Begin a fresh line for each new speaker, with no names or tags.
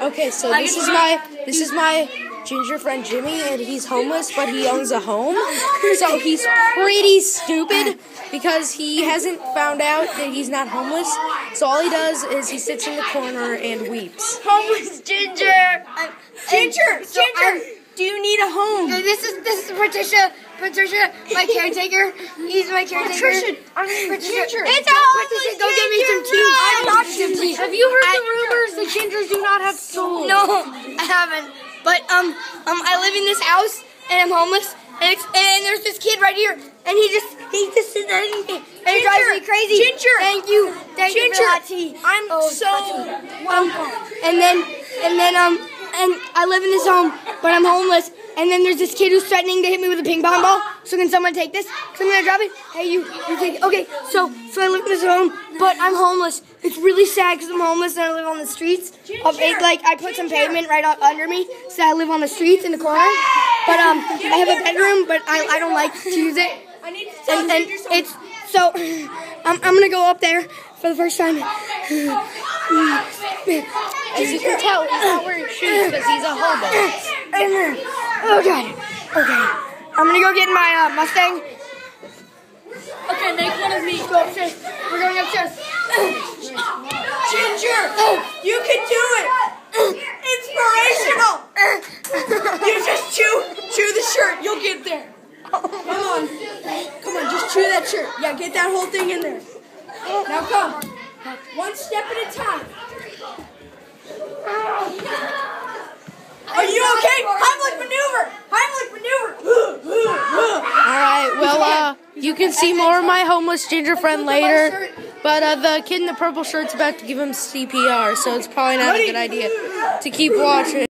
Okay, so this is my ginger friend Jimmy, and he's homeless, but he owns a home. So he's pretty stupid because he hasn't found out that he's not homeless. So all he does is he sits in the corner and weeps.
Homeless Ginger.
Ginger, do you need a home?
This is Patricia, my caretaker. He's my caretaker.
Patricia.
Patricia,
It's a homeless
go get me some tea.
I got some tea.
Have you heard the rumors that gingers do not have souls?
No, I haven't. But I live in this house and I'm homeless, and there's this kid right here, and he just sits there and it drives me crazy.
Ginger,
thank you for that tea.
I'm
And I live in this home, but I'm homeless. And then there's this kid who's threatening to hit me with a ping pong ball. So can someone take this? Because I'm gonna drop it. Hey, you take it. Okay, so I live in this home, but I'm homeless. It's really sad because I'm homeless and I live on the streets. I put some pavement right under me, so I live on the streets in the corner. But I have a bedroom, but I don't like to use it. And it's so I'm gonna go up there for the first time.
As you can tell, he's not wearing shoes because he's a hobo.
Oh God. Okay. I'm gonna go get my Mustang.
Okay, make one of me.
Go upstairs. We're going upstairs.
Ginger, you can do it. Inspirational. You just chew the shirt. You'll get there. Come on, just chew that shirt. Yeah, get that whole thing in there. Now come. One step at a time. Are you okay? Heimlich maneuver.
Alright, well, you can see more of my homeless ginger friend later. But the kid in the purple shirt's about to give him CPR, so it's probably not a good idea to keep watching.